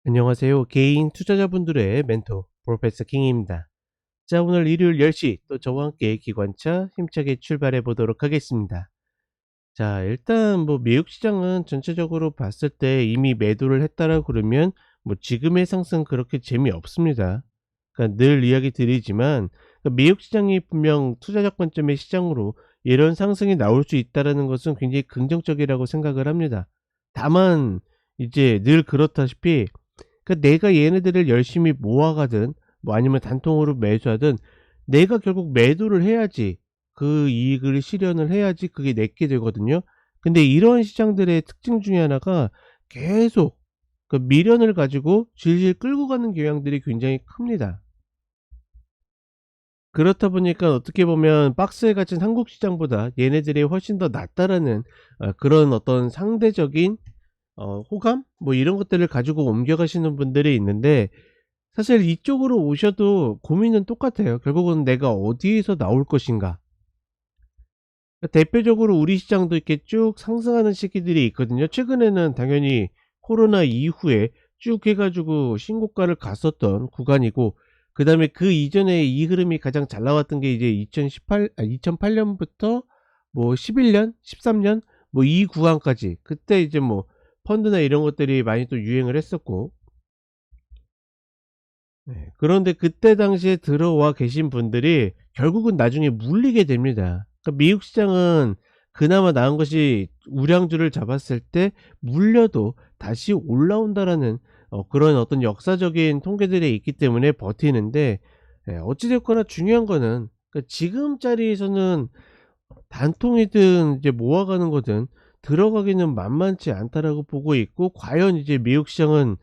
안녕하세요. 개인 투자자분들의 멘토 프로페서 킹입니다. 자, 오늘 일요일 10시 또 저와 함께 기관차 힘차게 출발해 보도록 하겠습니다. 자, 일단 뭐 미국 시장은 전체적으로 봤을 때 이미 매도를 했다라고 그러면 뭐 지금의 상승 그렇게 재미없습니다. 그러니까 늘 이야기 드리지만 미국 시장이 분명 투자적 관점의 시장으로 이런 상승이 나올 수 있다라는 것은 굉장히 긍정적이라고 생각을 합니다. 다만 이제 늘 그렇다시피 내가 얘네들을 열심히 모아가든 뭐 아니면 단통으로 매수하든 내가 결국 매도를 해야지 그 이익을 실현을 해야지 그게 내게 되거든요. 근데 이런 시장들의 특징 중에 하나가 계속 그 미련을 가지고 질질 끌고 가는 경향들이 굉장히 큽니다. 그렇다 보니까 어떻게 보면 박스에 갇힌 한국 시장보다 얘네들이 훨씬 더 낫다라는 그런 어떤 상대적인 호감 뭐 이런 것들을 가지고 옮겨가시는 분들이 있는데, 사실 이쪽으로 오셔도 고민은 똑같아요. 결국은 내가 어디에서 나올 것인가. 대표적으로 우리 시장도 이렇게 쭉 상승하는 시기들이 있거든요. 최근에는 당연히 코로나 이후에 쭉 해가지고 신고가를 갔었던 구간이고, 그 다음에 그 이전에 이 흐름이 가장 잘 나왔던 게 이제 2008년부터 뭐 11년, 13년 뭐 이 구간까지, 그때 이제 뭐 펀드나 이런 것들이 많이 또 유행을 했었고, 네. 그런데 그때 당시에 들어와 계신 분들이 결국은 나중에 물리게 됩니다. 그러니까 미국 시장은 그나마 나은 것이 우량주를 잡았을 때 물려도 다시 올라온다라는 그런 어떤 역사적인 통계들이 있기 때문에 버티는데, 어찌 됐거나 중요한 거는 지금 자리에서는 단통이든 이제 모아가는 거든 들어가기는 만만치 않다라고 보고 있고, 과연 이제 미국 시장은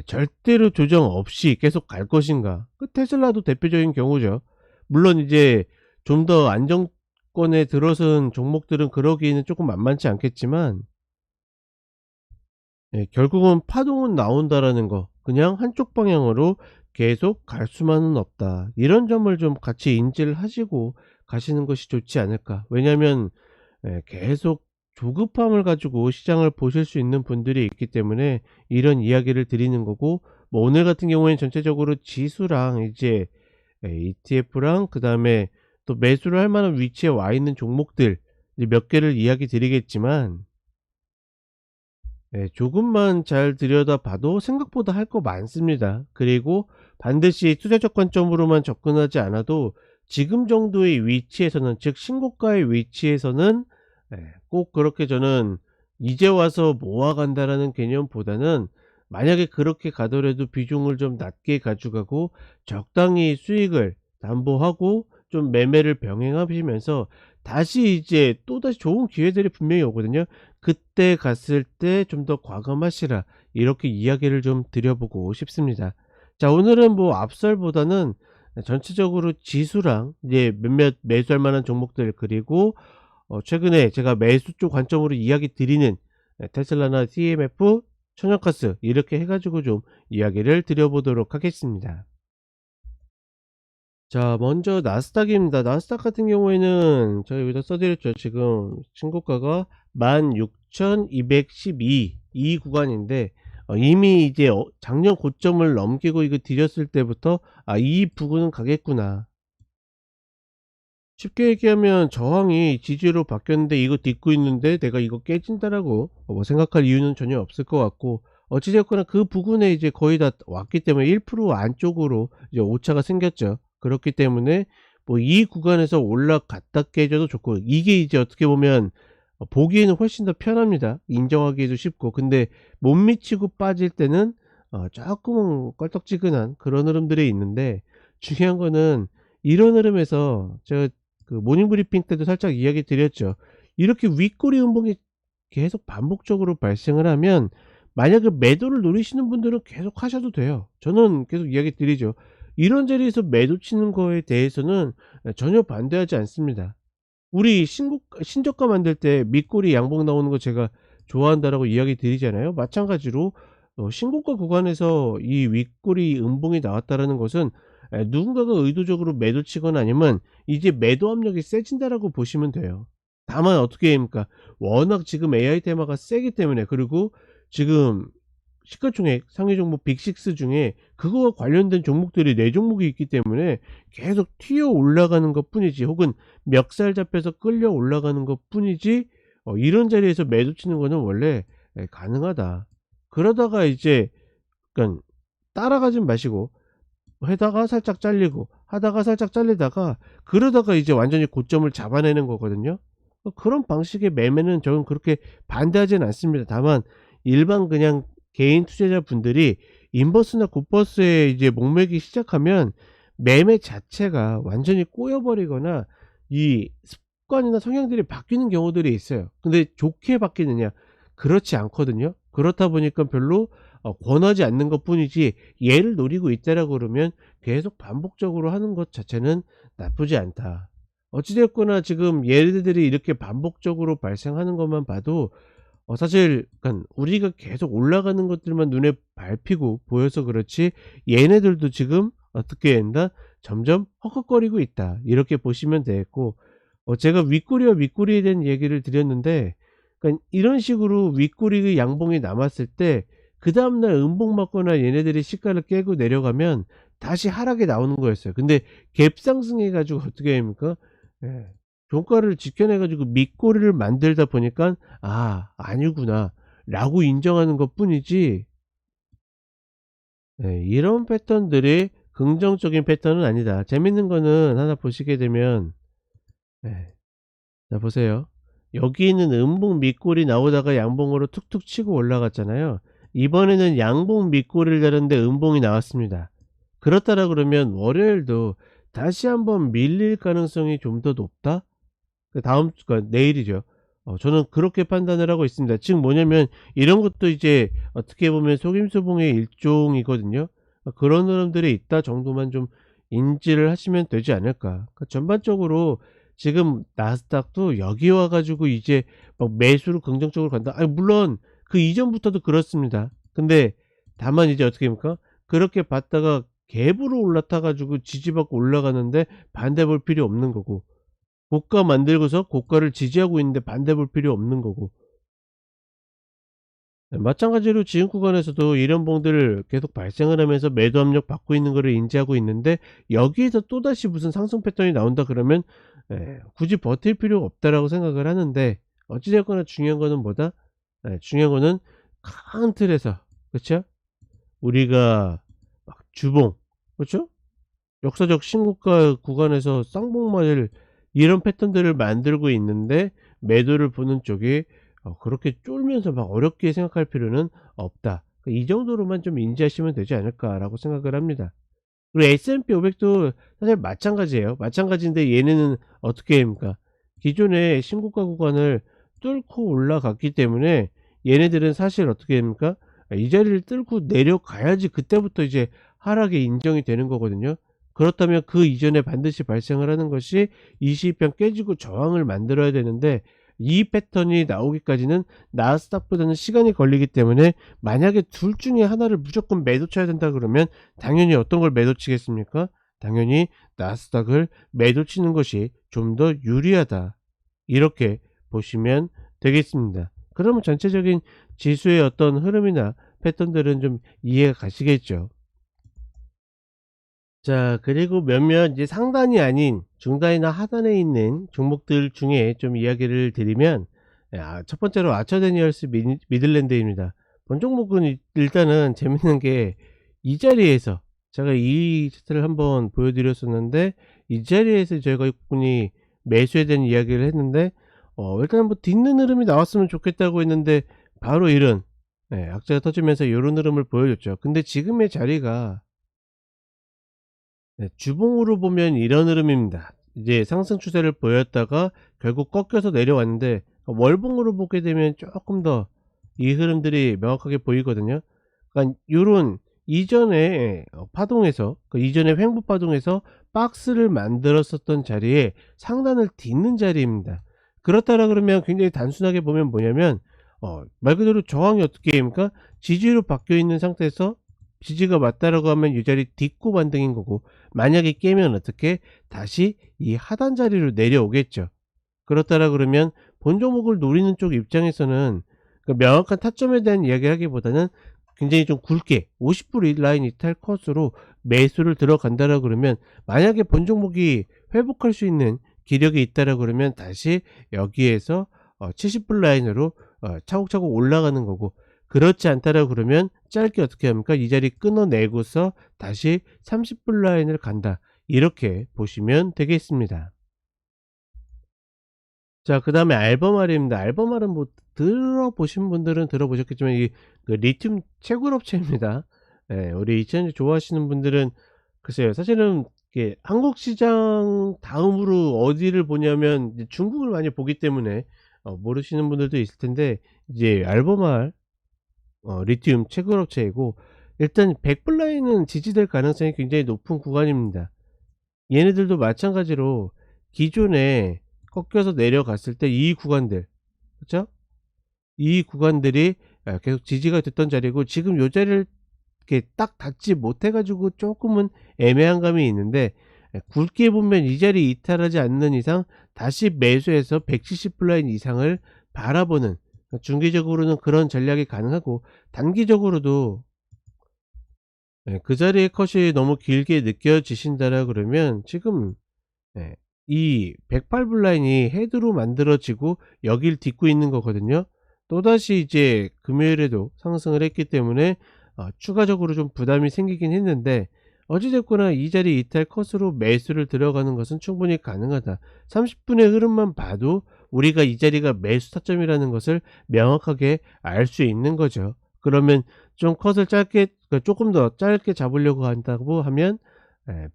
절대로 조정 없이 계속 갈 것인가? 그 테슬라도 대표적인 경우죠. 물론 이제 좀 더 안정권에 들어선 종목들은 그러기에는 조금 만만치 않겠지만, 결국은 파동은 나온다라는 거, 그냥 한쪽 방향으로 계속 갈 수만은 없다. 이런 점을 좀 같이 인지를 하시고 가시는 것이 좋지 않을까. 왜냐하면 계속 조급함을 가지고 시장을 보실 수 있는 분들이 있기 때문에 이런 이야기를 드리는 거고, 뭐 오늘 같은 경우에는 전체적으로 지수랑 이제 ETF랑 그 다음에 또 매수를 할 만한 위치에 와 있는 종목들 이제 몇 개를 이야기 드리겠지만, 조금만 잘 들여다봐도 생각보다 할 거 많습니다. 그리고 반드시 투자적 관점으로만 접근하지 않아도 지금 정도의 위치에서는, 즉 신고가의 위치에서는 꼭 그렇게 저는 이제 와서 모아간다라는 개념보다는, 만약에 그렇게 가더라도 비중을 좀 낮게 가져가고 적당히 수익을 담보하고 좀 매매를 병행하시면서 다시 이제 또다시 좋은 기회들이 분명히 오거든요. 그때 갔을 때 좀 더 과감하시라, 이렇게 이야기를 좀 드려보고 싶습니다. 자, 오늘은 뭐 앞설보다는 전체적으로 지수랑 이제 몇몇 매수할 만한 종목들, 그리고 최근에 제가 매수 쪽 관점으로 이야기 드리는 테슬라나 TMF, 천연가스 이렇게 해 가지고 좀 이야기를 드려보도록 하겠습니다. 자, 먼저 나스닥입니다. 나스닥 같은 경우에는 제가 여기다 써 드렸죠. 지금 신고가가 16,212 이 구간인데, 이미 이제 작년 고점을 넘기고 이거 드렸을 때부터 이 부근은 가겠구나. 쉽게 얘기하면 저항이 지지로 바뀌었는데 이거 딛고 있는데 내가 이거 깨진다라고 뭐 생각할 이유는 전혀 없을 것 같고, 어찌됐거나 그 부근에 이제 거의 다 왔기 때문에 1% 안쪽으로 이제 오차가 생겼죠. 그렇기 때문에 뭐 이 구간에서 올라갔다 깨져도 좋고, 이게 이제 어떻게 보면 보기에는 훨씬 더 편합니다. 인정하기도 쉽고. 근데 못 미치고 빠질 때는 조금 껄떡지근한 그런 흐름들이 있는데, 중요한 거는 이런 흐름에서 제가 그 모닝 브리핑 때도 살짝 이야기 드렸죠. 이렇게 윗꼬리 음봉이 계속 반복적으로 발생을 하면, 만약에 매도를 노리시는 분들은 계속 하셔도 돼요. 저는 계속 이야기 드리죠. 이런 자리에서 매도 치는 거에 대해서는 전혀 반대하지 않습니다. 우리 신저가 만들 때 밑꼬리 양봉 나오는 거 제가 좋아한다라고 이야기 드리잖아요. 마찬가지로 신고가 구간에서 이 윗꼬리 음봉이 나왔다라는 것은 누군가가 의도적으로 매도 치거나 아니면 이제 매도 압력이 세진다라고 보시면 돼요. 다만 어떻게 됩니까? 워낙 지금 AI 테마가 세기 때문에, 그리고 지금 시가총액 상위 종목 빅6 중에 그거와 관련된 종목들이 4 종목이 있기 때문에 계속 튀어 올라가는 것뿐이지, 혹은 멱살 잡혀서 끌려 올라가는 것뿐이지, 이런 자리에서 매도 치는 거는 원래 가능하다. 그러다가 이제 그러니까 따라가진 마시고 하다가 살짝 잘리고 하다가 살짝 잘리다가 그러다가 이제 완전히 고점을 잡아내는 거거든요. 그런 방식의 매매는 저는 그렇게 반대하지는 않습니다. 다만 일반 그냥 개인 투자자분들이 인버스나 굿버스에 이제 목매기 시작하면 매매 자체가 완전히 꼬여 버리거나 이 습관이나 성향들이 바뀌는 경우들이 있어요. 근데 좋게 바뀌느냐? 그렇지 않거든요. 그렇다 보니까 별로 권하지 않는 것뿐이지, 얘를 노리고 있다라고 그러면 계속 반복적으로 하는 것 자체는 나쁘지 않다. 어찌 됐거나 지금 얘네들이 이렇게 반복적으로 발생하는 것만 봐도 사실 우리가 계속 올라가는 것들만 눈에 밟히고 보여서 그렇지, 얘네들도 지금 어떻게 된다? 점점 헉헉거리고 있다. 이렇게 보시면 되겠고, 제가 윗꼬리와 윗꼬리에 대한 얘기를 드렸는데, 이런 식으로 윗꼬리 양봉이 남았을 때 그 다음날 음봉 맞거나 얘네들이 시가를 깨고 내려가면 다시 하락이 나오는 거였어요. 근데 갭 상승해 가지고 어떻게 됩니까? 예. 종가를 지켜내 가지고 밑꼬리를 만들다 보니까 '아 아니구나.'라고 인정하는 것뿐이지, 이런 패턴들이 긍정적인 패턴은 아니다. 재밌는 거는 하나 보시게 되면, 예. 자 보세요. 여기 있는 음봉 밑골이 나오다가 양봉으로 툭툭 치고 올라갔잖아요. 이번에는 양봉 밑골을 다는데 음봉이 나왔습니다. 그렇다라 그러면 월요일도 다시 한번 밀릴 가능성이 좀 더 높다? 다음 주가 내일이죠. 저는 그렇게 판단을 하고 있습니다. 즉 뭐냐면 이런 것도 이제 어떻게 보면 속임수봉의 일종이거든요. 그런 흐름들이 있다 정도만 좀 인지를 하시면 되지 않을까. 전반적으로 지금 나스닥도 여기 와 가지고 이제 막 매수를 긍정적으로 간다. 아니 물론 그 이전부터도 그렇습니다. 근데 다만 이제 어떻게 합니까? 그렇게 봤다가 갭으로 올라타 가지고 지지받고 올라가는데 반대 볼 필요 없는 거고, 고가 만들고서 고가를 지지하고 있는데 반대 볼 필요 없는 거고, 마찬가지로 지금 구간에서도 이런 봉들을 계속 발생을 하면서 매도 압력 받고 있는 거를 인지하고 있는데, 여기에서 또다시 무슨 상승 패턴이 나온다 그러면 굳이 버틸 필요가 없다라고 생각을 하는데, 어찌 됐거나 중요한 거는 뭐다? 중요한 거는 큰 틀에서, 그쵸? 우리가 막 주봉, 그쵸? 역사적 신고가 구간에서 쌍봉맞을 이런 패턴들을 만들고 있는데, 매도를 보는 쪽이 그렇게 쫄면서 막 어렵게 생각할 필요는 없다. 이 정도로만 좀 인지하시면 되지 않을까라고 생각을 합니다. 그리고 S&P 500도 사실 마찬가지예요. 마찬가지인데 얘네는 어떻게 합니까? 기존의 신고가 구간을 뚫고 올라갔기 때문에 얘네들은 사실 어떻게 됩니까? 이 자리를 뚫고 내려가야지 그때부터 이제 하락이 인정이 되는 거거든요. 그렇다면 그 이전에 반드시 발생을 하는 것이 22편 깨지고 저항을 만들어야 되는데, 이 패턴이 나오기까지는 나스닥보다는 시간이 걸리기 때문에, 만약에 둘 중에 하나를 무조건 매도 쳐야 된다 그러면 당연히 어떤 걸 매도 치겠습니까? 당연히 나스닥을 매도 치는 것이 좀 더 유리하다. 이렇게 보시면 되겠습니다. 그러면 전체적인 지수의 어떤 흐름이나 패턴들은 좀 이해가 가시겠죠. 자, 그리고 몇몇 이제 상단이 아닌 중단이나 하단에 있는 종목들 중에 좀 이야기를 드리면, 첫 번째로 아처데니얼스 미들랜드입니다. 본 종목은 일단은 재밌는 게, 이 자리에서 제가 이 차트를 한번 보여드렸었는데, 이 자리에서 저희가 분이 매수에 대한 이야기를 했는데, 일단 뭐 딛는 흐름이 나왔으면 좋겠다고 했는데 바로 이런 악재가 터지면서 이런 흐름을 보여줬죠. 근데 지금의 자리가, 주봉으로 보면 이런 흐름입니다. 이제 상승 추세를 보였다가 결국 꺾여서 내려왔는데, 월봉으로 보게 되면 조금 더 이 흐름들이 명확하게 보이거든요. 그러니까 요런 이전에 파동에서, 그 이전에 횡보 파동에서 박스를 만들었었던 자리에 상단을 딛는 자리입니다. 그렇다라 그러면 굉장히 단순하게 보면 뭐냐면, 말 그대로 저항이 어떻게 됩니까? 지지로 바뀌어 있는 상태에서 지지가 맞다라고 하면 이 자리 딛고 반등인 거고, 만약에 깨면 어떻게 다시 이 하단 자리로 내려오겠죠. 그렇다라 그러면 본 종목을 노리는 쪽 입장에서는 그 명확한 타점에 대한 이야기를 하기보다는 굉장히 좀 굵게 50불 라인 이탈 컷으로 매수를 들어간다라 그러면, 만약에 본 종목이 회복할 수 있는 기력이 있다라 그러면 다시 여기에서 70불 라인으로 차곡차곡 올라가는 거고, 그렇지 않다라 그러면 짧게 어떻게 합니까? 이 자리 끊어내고서 다시 30불 라인을 간다, 이렇게 보시면 되겠습니다. 자, 그 다음에 알버말입니다. 알버말은 뭐 들어보신 분들은 들어보셨겠지만 그 리튬 채굴 업체입니다. 예, 우리 이차전지 좋아하시는 분들은, 글쎄요, 사실은 이게 한국 시장 다음으로 어디를 보냐면 이제 중국을 많이 보기 때문에 모르시는 분들도 있을 텐데, 이제 알버말 리튬 채굴 업체이고, 일단 100불 라인은 지지될 가능성이 굉장히 높은 구간입니다. 얘네들도 마찬가지로 기존에 꺾여서 내려갔을 때 이 구간들, 그쵸? 이 구간들이 계속 지지가 됐던 자리고, 지금 요 자리를 이렇게 딱 닿지 못해 가지고 조금은 애매한 감이 있는데, 굵게 보면 이 자리 이탈하지 않는 이상 다시 매수해서 170불 라인 이상을 바라보는, 중기적으로는 그런 전략이 가능하고, 단기적으로도 그 자리의 컷이 너무 길게 느껴지신다라 그러면, 지금 이 108불 라인이 헤드로 만들어지고 여길 딛고 있는 거거든요. 또다시 이제 금요일에도 상승을 했기 때문에 추가적으로 좀 부담이 생기긴 했는데, 어찌됐거나 이 자리 이탈 컷으로 매수를 들어가는 것은 충분히 가능하다. 30분의 흐름만 봐도 우리가 이 자리가 매수 타점이라는 것을 명확하게 알 수 있는 거죠. 그러면 좀 컷을 짧게, 조금 더 짧게 잡으려고 한다고 하면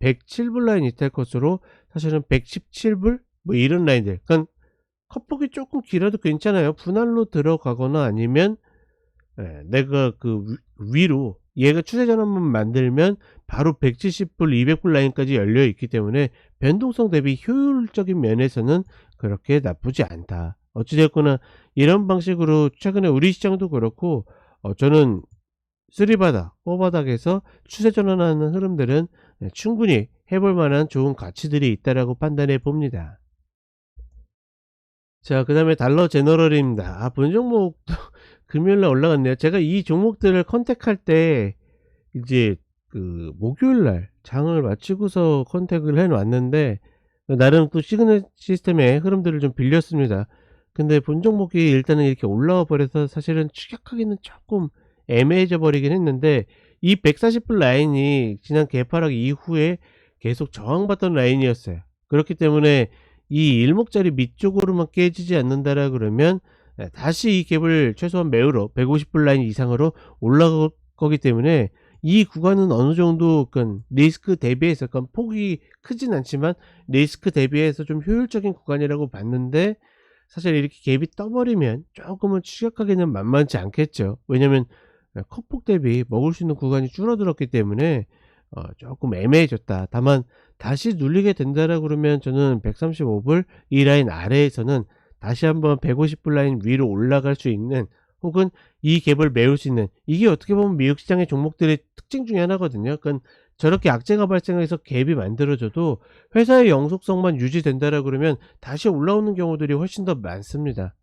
107불 라인 이탈 컷으로, 사실은 117불 뭐 이런 라인들, 그러니까 컷폭이 조금 길어도 괜찮아요. 분할로 들어가거나 아니면 내가 그 위로 얘가 추세 전환만 만들면 바로 170불 200불 라인까지 열려 있기 때문에 변동성 대비 효율적인 면에서는 그렇게 나쁘지 않다. 어찌됐거나 이런 방식으로 최근에 우리 시장도 그렇고, 저는 3바닥, 4바닥에서 추세 전환하는 흐름들은 충분히 해볼 만한 좋은 가치들이 있다라고 판단해 봅니다. 자, 그 다음에 달러 제너럴입니다. 본 종목도 금요일날 올라갔네요. 제가 이 종목들을 컨택할 때 이제 그 목요일날 장을 마치고서 컨택을 해 놨는데, 나름 또 시그널 시스템의 흐름들을 좀 빌렸습니다. 근데 본 종목이 일단은 이렇게 올라와 버려서 사실은 추격하기는 조금 애매해져 버리긴 했는데, 이 140불 라인이 지난 개파락 이후에 계속 저항받던 라인이었어요. 그렇기 때문에 이 일목짜리 밑쪽으로만 깨지지 않는다라 그러면 다시 이 갭을 최소한 메우러 150불 라인 이상으로 올라갈 거기 때문에, 이 구간은 어느 정도 리스크 대비해서, 폭이 크진 않지만 리스크 대비해서 좀 효율적인 구간이라고 봤는데, 사실 이렇게 갭이 떠버리면 조금은 추격하기는 만만치 않겠죠. 왜냐면 컷폭 대비 먹을 수 있는 구간이 줄어들었기 때문에 조금 애매해졌다. 다만 다시 눌리게 된다라 그러면 저는 135불 이 라인 아래에서는 다시 한번 150불 라인 위로 올라갈 수 있는, 혹은 이 갭을 메울 수 있는, 이게 어떻게 보면 미국 시장의 종목들의 특징 중에 하나거든요. 그러니까 저렇게 악재가 발생해서 갭이 만들어져도 회사의 영속성만 유지된다라 그러면 다시 올라오는 경우들이 훨씬 더 많습니다.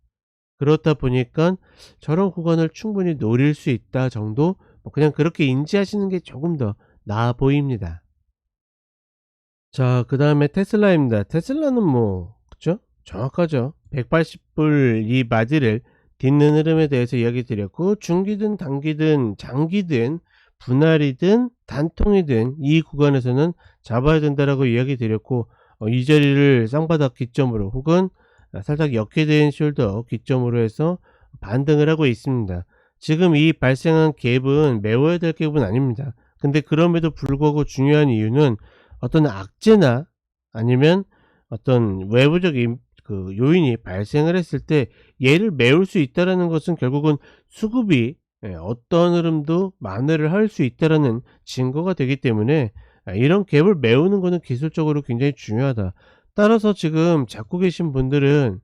그렇다 보니까 저런 구간을 충분히 노릴 수 있다 정도, 그냥 그렇게 인지하시는 게 조금 더 나아 보입니다. 자, 그 다음에 테슬라입니다. 테슬라는 뭐 그쵸? 정확하죠. 180불 이 마디를 딛는 흐름에 대해서 이야기 드렸고, 중기든 단기든 장기든 분할이든 단통이든 이 구간에서는 잡아야 된다라고 이야기 드렸고, 이 자리를 쌍바닥 기점으로 혹은 살짝 역회된 숄더 기점으로 해서 반등을 하고 있습니다. 지금 이 발생한 갭은 메워야 될 갭은 아닙니다. 근데 그럼에도 불구하고 중요한 이유는, 어떤 악재나 아니면 어떤 외부적인 그 요인이 발생을 했을 때 얘를 메울 수 있다라는 것은 결국은 수급이 어떤 흐름도 만회를 할 수 있다라는 증거가 되기 때문에, 이런 갭을 메우는 것은 기술적으로 굉장히 중요하다. 따라서 지금 잡고 계신 분들은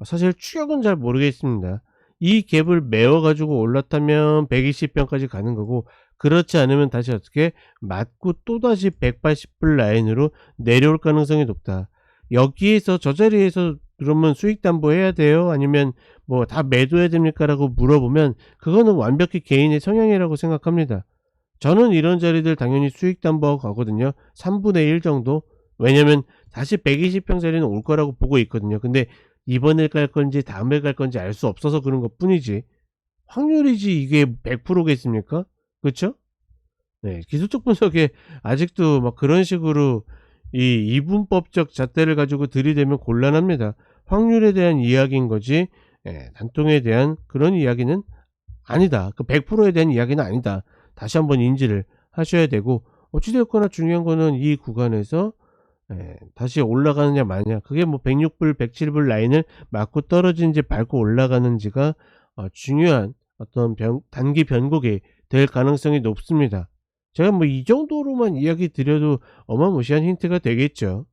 사실 추격은 잘 모르겠습니다. 이 갭을 메워 가지고 올랐다면 120변까지 가는 거고, 그렇지 않으면 다시 어떻게 맞고 또다시 180불 라인으로 내려올 가능성이 높다. 여기에서 저 자리에서 그러면 수익 담보해야 돼요? 아니면 뭐 다 매도해야 됩니까?"라고 물어보면 그거는 완벽히 개인의 성향이라고 생각합니다. 저는 이런 자리들 당연히 수익 담보하고 가거든요. 3분의 1 정도. 왜냐면 다시 120 평짜리는 올 거라고 보고 있거든요. 근데 이번에 갈 건지 다음에 갈 건지 알 수 없어서 그런 것뿐이지 확률이지 이게 100% 겠습니까? 그쵸? 네. 기술적 분석에 아직도 막 그런 식으로 이 이분법적 잣대를 가지고 들이대면 곤란합니다. 확률에 대한 이야기인 거지 단통에 대한 그런 이야기는 아니다. 그 100%에 대한 이야기는 아니다. 다시 한번 인지를 하셔야 되고 어찌 됐거나 중요한 거는 이 구간에서 다시 올라가느냐 마느냐 그게 뭐 106 불 107불 라인을 맞고 떨어지는지 밟고 올라가는지가 중요한 어떤 단기 변곡이 될 가능성이 높습니다. 제가 뭐 이 정도로만 이야기 드려도 어마무시한 힌트가 되겠죠.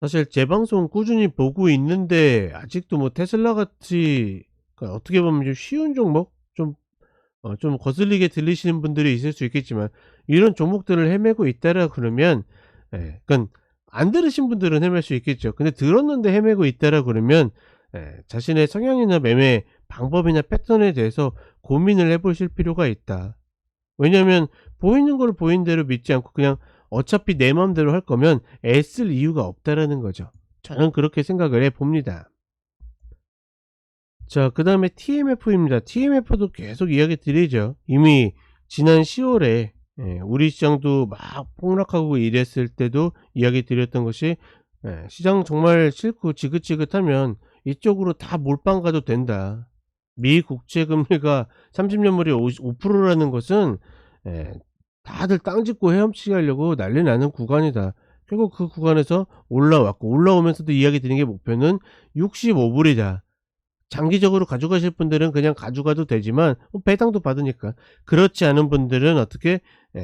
사실 제 방송 꾸준히 보고 있는데 아직도 뭐 테슬라 같이 그러니까 어떻게 보면 좀 쉬운 종목 좀 거슬리게 들리시는 분들이 있을 수 있겠지만 이런 종목들을 헤매고 있다라 그러면 그러니깐 안 들으신 분들은 헤맬 수 있겠죠. 근데 들었는데 헤매고 있다라 그러면 자신의 성향이나 매매 방법이나 패턴에 대해서 고민을 해 보실 필요가 있다. 왜냐하면 보이는 걸 보이는 대로 믿지 않고 그냥 어차피 내 맘대로 할 거면 애쓸 이유가 없다라는 거죠. 저는 그렇게 생각을 해 봅니다. 자, 그다음에 TMF입니다. TMF도 계속 이야기 드리죠. 이미 지난 10월에 우리 시장도 막 폭락하고 이랬을 때도 이야기 드렸던 것이 시장 정말 싫고 지긋지긋하면 이쪽으로 다 몰빵 가도 된다. 미 국채 금리가 30년물이 5%라는 것은 예 다들 땅 짚고 헤엄치기 하려고 난리 나는 구간이다. 결국 그 구간에서 올라왔고 올라오면서도 이야기 드린 게 목표는 65 불이다. 장기적으로 가져가실 분들은 그냥 가져가도 되지만 배당도 받으니까. 그렇지 않은 분들은 어떻게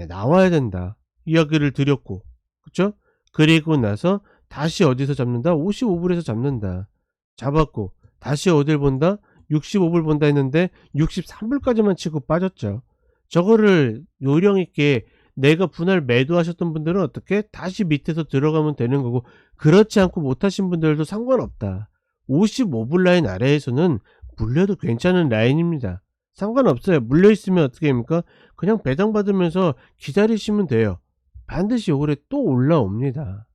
나와야 된다. 이야기를 드렸고. 그쵸? 그리고 나서 다시 어디서 잡는다? 55 불에서 잡는다. 잡았고 다시 어딜 본다? 65불 본다 했는데 63 불까지만 치고 빠졌죠. 저거를 요령 있게 내가 분할 매도하셨던 분들은 어떻게 다시 밑에서 들어가면 되는 거고 그렇지 않고 못하신 분들도 상관없다. 55불 라인 아래에서는 물려도 괜찮은 라인입니다. 상관없어요. 물려 있으면 어떻게 됩니까? 그냥 배당받으면서 기다리시면 돼요. 반드시 올해 또 올라옵니다.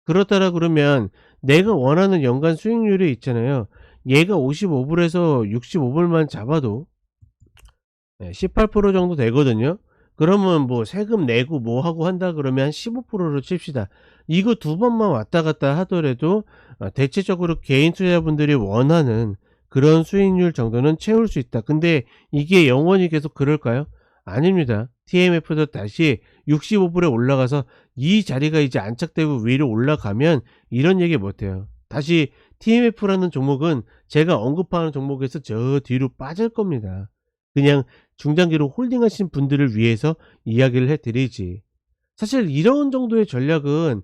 그렇다라 그러면 내가 원하는 연간 수익률이 있잖아요. 얘가 55 불에서 65 불만 잡아도 18% 정도 되거든요. 그러면 뭐 세금 내고 뭐 하고 한다 그러면 한 15%로 칩시다. 이거 두 번만 왔다 갔다 하더라도 대체적으로 개인 투자자분들이 원하는 그런 수익률 정도는 채울 수 있다. 근데 이게 영원히 계속 그럴까요? 아닙니다. TMF도 다시 65 불에 올라가서 이 자리가 이제 안착되고 위로 올라가면 이런 얘기 못 해요. 다시 TMF라는 종목은 제가 언급하는 종목에서 저 뒤로 빠질 겁니다. 그냥 중장기로 홀딩하신 분들을 위해서 이야기를 해 드리지. 사실 이런 정도의 전략은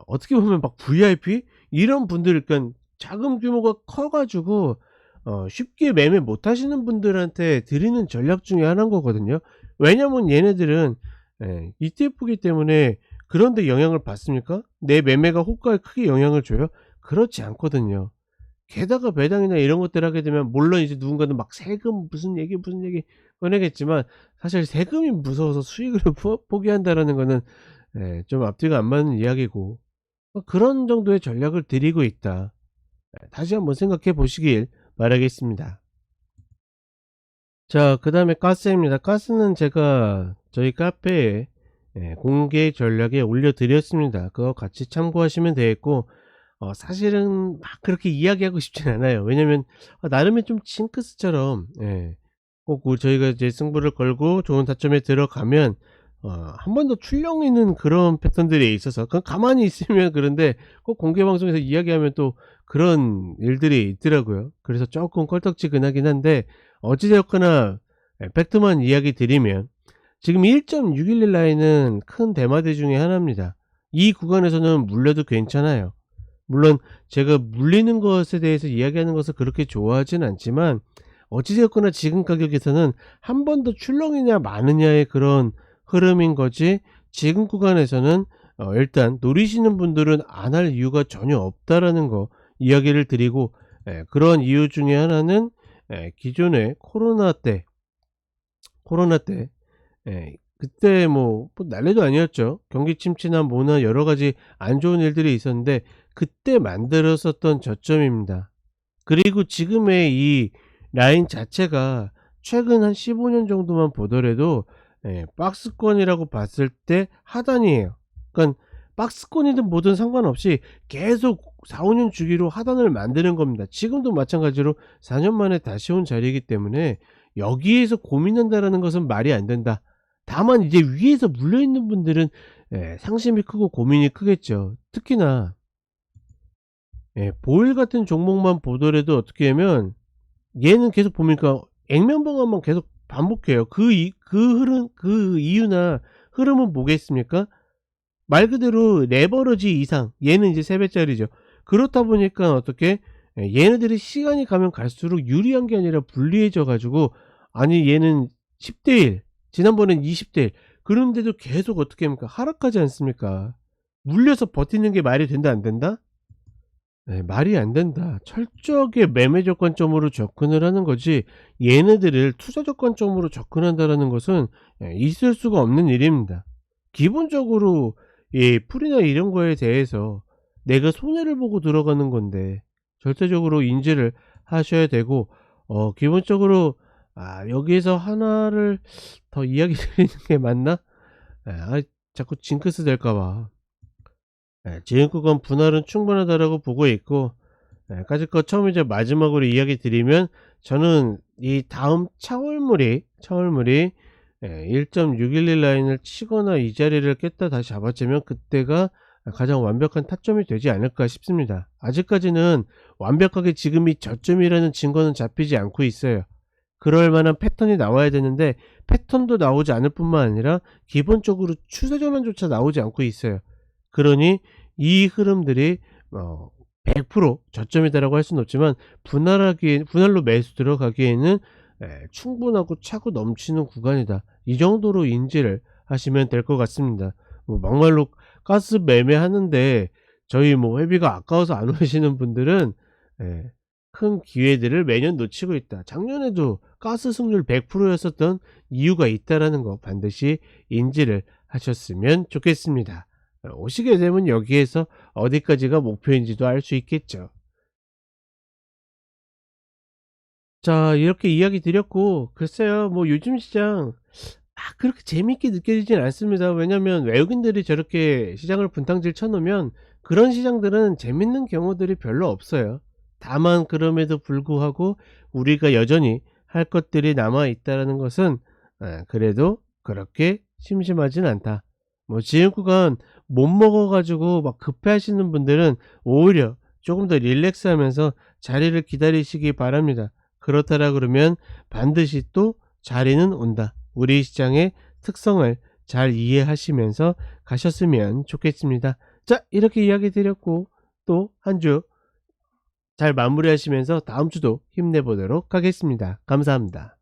어떻게 보면 막 VIP 이런 분들 그러니까 자금 규모가 커 가지고 쉽게 매매 못 하시는 분들한테 드리는 전략 중에 하나인 거거든요. 왜냐면 얘네들은 ETF이기 때문에 그런 데 영향을 받습니까? 내 매매가 호가에 크게 영향을 줘요? 그렇지 않거든요. 게다가 배당이나 이런 것들 하게 되면 물론 이제 누군가는 막 세금 무슨 얘기 꺼내겠지만 사실 세금이 무서워서 수익을 포기한다라는 거는 좀 앞뒤가 안 맞는 이야기고 그런 정도의 전략을 드리고 있다. 다시 한번 생각해 보시길 바라겠습니다. 자, 그다음에 가스입니다. 가스는 제가 저희 카페에 공개 전략에 올려 드렸습니다. 그거 같이 참고하시면 되겠고 사실은 막 그렇게 이야기하고 싶진 않아요. 왜냐면 나름의 좀 징크스처럼 꼭 저희가 이제 승부를 걸고 좋은 타점에 들어가면 한 번 더 출렁이는 그런 패턴들이 있어서 그냥 가만히 있으면 그런데 꼭 공개 방송에서 이야기하면 또 그런 일들이 있더라고요. 그래서 쪼끔 껄떡지근하긴 한데 어찌 되었거나 팩트만 이야기 드리면 지금 1.611 라인은 큰 대마대 중에 하나입니다. 이 구간에서는 물려도 괜찮아요. 물론 제가 물리는 것에 대해서 이야기하는 것을 그렇게 좋아하진 않지만 어찌 되었거나 지금 가격에서는 한 번 더 출렁이냐 마느냐의 그런 흐름인 거지 지금 구간에서는 일단 노리시는 분들은 안 할 이유가 전혀 없다라는 거 이야기를 드리고, 그런 이유 중에 하나는 기존에 코로나 때 그때 뭐 난리도 아니었죠. 경기 침체나 뭐나 여러 가지 안 좋은 일들이 있었는데 그때 만들었었던 저점입니다. 그리고 지금의 이 라인 자체가 최근 한 15년 정도만 보더라도 박스권이라고 봤을 때 하단이에요. 그러니까 박스권이든 뭐든 상관없이 계속 4-5년 주기로 하단을 만드는 겁니다. 지금도 마찬가지로 4년 만에 다시 온 자리이기 때문에 여기에서 고민한다라는 것은 말이 안 된다. 다만 이제 위에서 물려 있는 분들은 상심이 크고 고민이 크겠죠. 특히나 보일 같은 종목만 보더라도 어떻게 하면 얘는 계속 보니까 액면 방황만 계속 반복해요. 그 이유나 흐름은 뭐겠습니까? 말 그대로 레버리지 이상, 얘는 이제 3 배짜리죠. 그렇다 보니까 어떻게 얘네들이 시간이 가면 갈수록 유리한 게 아니라 불리해져 가지고, 아니 얘는 10대 1, 지난번엔 20대 1, 그런데도 계속 어떻게 합니까? 하락하지 않습니까? 물려서 버티는 게 말이 된다 안 된다? 말이 안 된다. 철저하게 매매 조건점으로 접근을 하는 거지, 얘네들을 투자 조건점으로 접근한다라는 것은 있을 수가 없는 일입니다. 기본적으로 이 풀이나 이런 거에 대해서 내가 손해를 보고 들어가는 건데 절대적으로 인지를 하셔야 되고, 기본적으로 여기에서 하나를 더 이야기 드리는 게 맞나? 자꾸 징크스 될까 봐. 지금껏 분할은 충분하다라고 보고 있고, 까짓것 처음이자 마지막으로 이야기 드리면, 저는 이 다음 차월물이 1.611 라인을 치거나 이 자리를 깼다 다시 잡아채면 그때가 가장 완벽한 타점이 되지 않을까 싶습니다. 아직까지는 완벽하게 지금이 저점이라는 증거는 잡히지 않고 있어요. 그럴 만한 패턴이 나와야 되는데 패턴도 나오지 않을 뿐만 아니라 기본적으로 추세 전환조차 나오지 않고 있어요. 그러니 이 흐름들이 100% 저점이다라고 할 수는 없지만, 분할로 매수 들어가기에는 충분하고 차고 넘치는 구간이다, 이 정도로 인지를 하시면 될 것 같습니다. 막말로 가스 매매하는데 저희 회비가 아까워서 안 오시는 분들은 큰 기회들을 매년 놓치고 있다. 작년에도 가스 승률 100% 였었던 이유가 있다라는 거 반드시 인지를 하셨으면 좋겠습니다. 오시게 되면 여기에서 어디까지가 목표인지도 알 수 있겠죠. 자, 이렇게 이야기 드렸고, 글쎄요, 요즘 시장 그렇게 재밌게 느껴지진 않습니다. 왜냐면 외국인들이 저렇게 시장을 분탕질 쳐 놓으면 그런 시장들은 재밌는 경우들이 별로 없어요. 다만 그럼에도 불구하고 우리가 여전히 할 것들이 남아 있다라는 것은 그래도 그렇게 심심하진 않다. 지금 구간 못 먹어 가지고 막 급해하시는 분들은 오히려 조금 더 릴렉스하면서 자리를 기다리시기 바랍니다. 그렇다라 그러면 반드시 또 자리는 온다. 우리 시장의 특성을 잘 이해하시면서 가셨으면 좋겠습니다. 자, 이렇게 이야기 드렸고, 또 한 주 잘 마무리하시면서 다음 주도 힘내보도록 하겠습니다. 감사합니다.